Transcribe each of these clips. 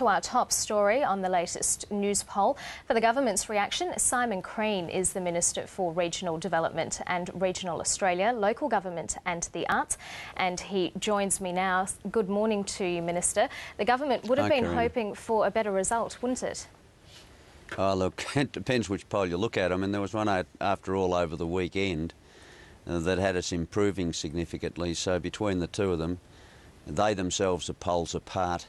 to our top story on the latest news poll. For the government's reaction, Simon Crean is the Minister for Regional Development and Regional Australia, Local Government and the Arts, and he joins me now. Good morning to you, Minister. The government would have been hoping for a better result, wouldn't it? Oh, look, it depends which poll you look at. I mean, there was one after all over the weekend that had us improving significantly. So between the two of them, they themselves are polls apart.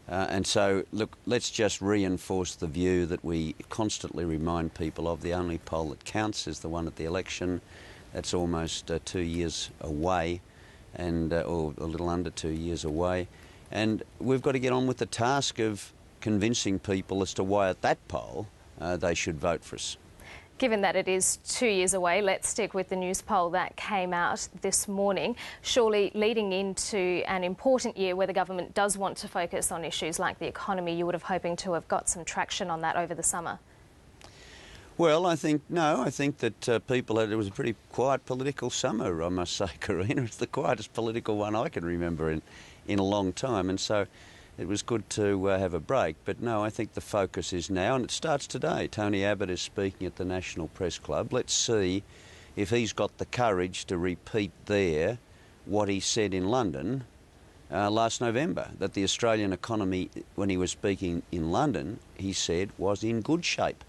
And so, look, let's just reinforce the view that we constantly remind people of. The only poll that counts is the one at the election. That's almost 2 years away, and or a little under 2 years away. And we've got to get on with the task of convincing people as to why at that poll they should vote for us. Given that it is 2 years away, let's stick with the news poll that came out this morning. Surely leading into an important year where the government does want to focus on issues like the economy, you would have hoping to have got some traction on that over the summer. Well, I think that people had, it was a pretty quiet political summer, I must say, Karina. It's the quietest political one I can remember in a long time, and so it was good to have a break. But no, I think the focus is now, and it starts today. Tony Abbott is speaking at the National Press Club. Let's see if he's got the courage to repeat there what he said in London last November, that the Australian economy, when he was speaking in London, he said was in good shape.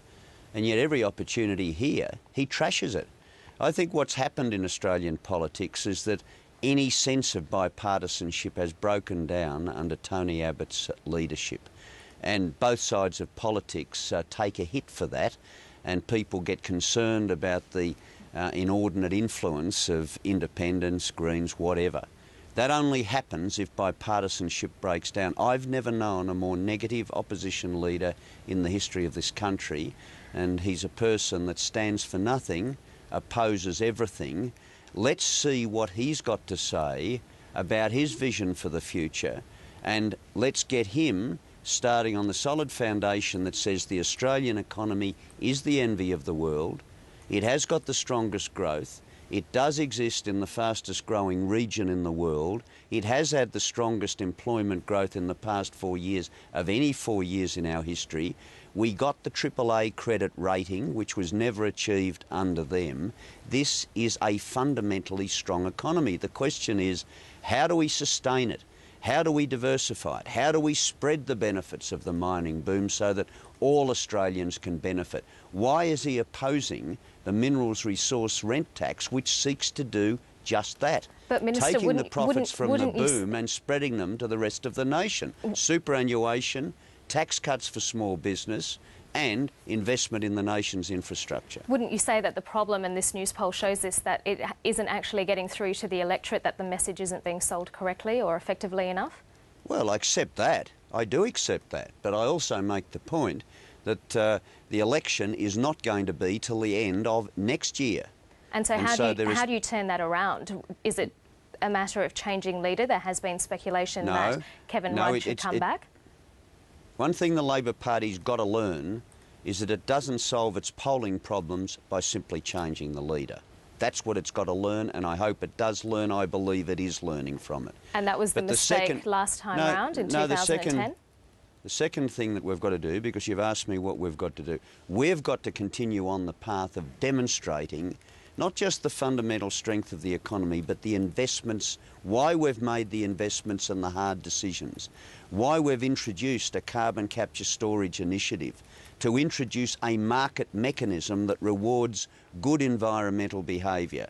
And yet every opportunity here, he trashes it. I think what's happened in Australian politics is that any sense of bipartisanship has broken down under Tony Abbott's leadership. And both sides of politics take a hit for that, and people get concerned about the inordinate influence of independents, Greens, whatever. That only happens if bipartisanship breaks down. I've never known a more negative opposition leader in the history of this country, and he's a person that stands for nothing, opposes everything. Let's see what he's got to say about his vision for the future, and let's get him starting on the solid foundation that says the Australian economy is the envy of the world. It has got the strongest growth. It does exist in the fastest growing region in the world. It has had the strongest employment growth in the past 4 years of any 4 years in our history. We got the AAA credit rating, which was never achieved under them. This is a fundamentally strong economy. The question is, how do we sustain it? How do we diversify it? How do we spread the benefits of the mining boom so that all Australians can benefit? Why is he opposing the minerals resource rent tax, which seeks to do just that? But Minister, taking the profits from the boom and spreading them to the rest of the nation. Superannuation, tax cuts for small business, and investment in the nation's infrastructure. Wouldn't you say that the problem, and this news poll shows this, that it isn't actually getting through to the electorate, that the message isn't being sold correctly or effectively enough? Well, I accept that. I do accept that. But I also make the point that the election is not going to be till the end of next year. And so how do you turn that around? Is it a matter of changing leader? There has been speculation that Kevin Rudd should come back. One thing the Labor Party's got to learn is that it doesn't solve its polling problems by simply changing the leader. That's what it's got to learn, and I hope it does learn. I believe it is learning from it. And that was the mistake last time around in 2010? The second thing that we've got to do, because you've asked me what we've got to do, we've got to continue on the path of demonstrating not just the fundamental strength of the economy, but the investments, why we've made the investments and the hard decisions, why we've introduced a carbon capture storage initiative, to introduce a market mechanism that rewards good environmental behaviour,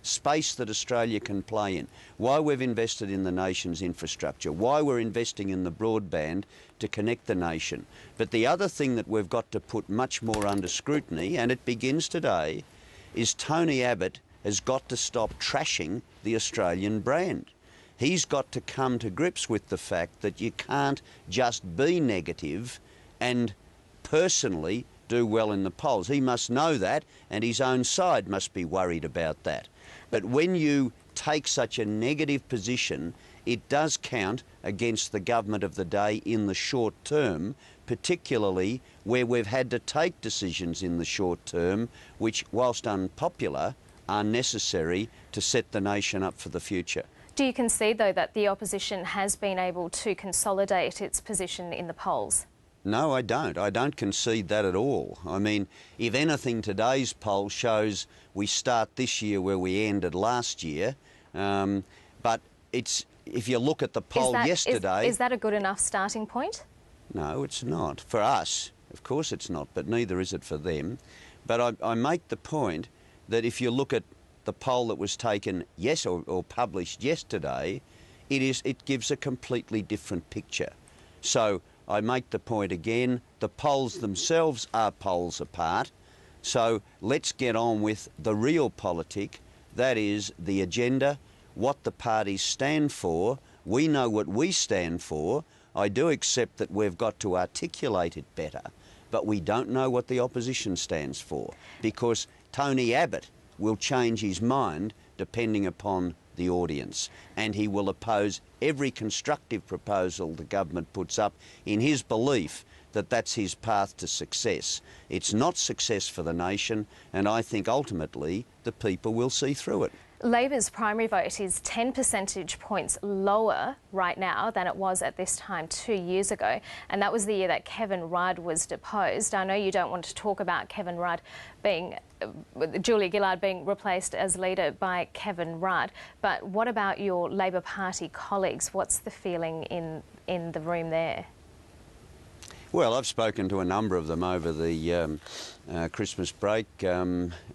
space that Australia can play in, why we've invested in the nation's infrastructure, why we're investing in the broadband to connect the nation. But the other thing that we've got to put much more under scrutiny, and it begins today, is Tony Abbott has got to stop trashing the Australian brand. He's got to come to grips with the fact that you can't just be negative and personally do well in the polls. He must know that, and his own side must be worried about that. But when you take such a negative position, it does count against the government of the day in the short term, particularly where we've had to take decisions in the short term, which, whilst unpopular, are necessary to set the nation up for the future. Do you concede, though, that the opposition has been able to consolidate its position in the polls? No, I don't. I don't concede that at all. I mean, if anything, today's poll shows we start this year where we ended last year. But if you look at the poll yesterday... Is that a good enough starting point? No, it's not. For us, of course it's not, but neither is it for them. But I make the point that if you look at the poll that was taken or published yesterday, it gives a completely different picture. So I make the point again, the polls themselves are poles apart. So let's get on with the real politic, that is the agenda, what the parties stand for. We know what we stand for. I do accept that we've got to articulate it better, but we don't know what the opposition stands for, because Tony Abbott will change his mind depending upon the audience, and he will oppose every constructive proposal the government puts up in his belief that that's his path to success. It's not success for the nation, and I think ultimately the people will see through it. Labor's primary vote is 10 percentage points lower right now than it was at this time 2 years ago, and that was the year that Kevin Rudd was deposed. I know you don't want to talk about Kevin Rudd Julia Gillard being replaced as leader by Kevin Rudd, but what about your Labor Party colleagues? What's the feeling in the room there? Well, I've spoken to a number of them over the Christmas break,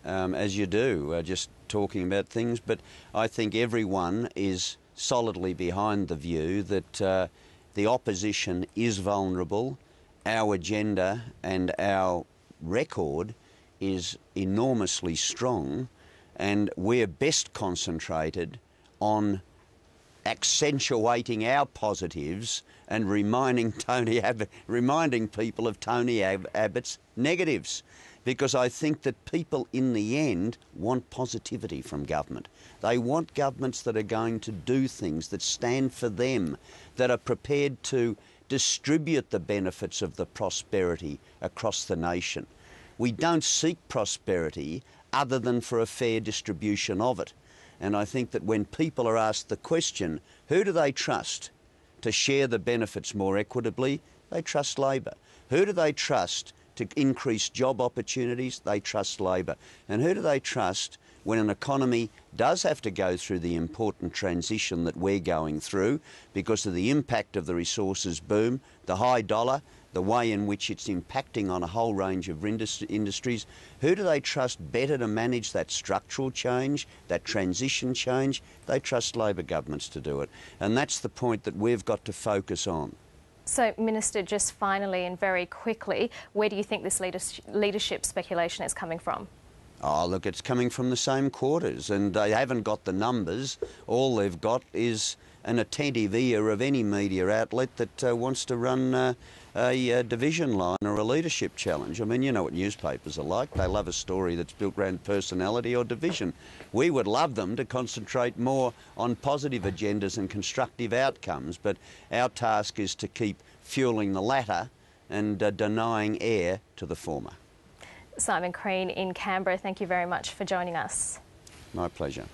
as you do, just talking about things. But I think everyone is solidly behind the view that the opposition is vulnerable. Our agenda and our record is enormously strong, and we're best concentrated on accentuating our positives and reminding people of Tony Abbott's negatives, because I think that people in the end want positivity from government. They want governments that are going to do things that stand for them, that are prepared to distribute the benefits of the prosperity across the nation. We don't seek prosperity other than for a fair distribution of it. And I think that when people are asked the question, who do they trust to share the benefits more equitably? They trust Labor. Who do they trust to increase job opportunities? They trust Labor. And who do they trust when an economy does have to go through the important transition that we're going through because of the impact of the resources boom, the high dollar, the way in which it's impacting on a whole range of industries? Who do they trust better to manage that structural change, that transition change? They trust Labor governments to do it. And that's the point that we've got to focus on. So, Minister, just finally and very quickly, where do you think this leadership speculation is coming from? Oh, look, it's coming from the same quarters, and they haven't got the numbers. All they've got is an attentive ear of any media outlet that wants to run a division line or a leadership challenge. I mean, you know what newspapers are like. They love a story that's built around personality or division. We would love them to concentrate more on positive agendas and constructive outcomes, but our task is to keep fuelling the latter and denying air to the former. Simon Crean in Canberra, thank you very much for joining us. My pleasure.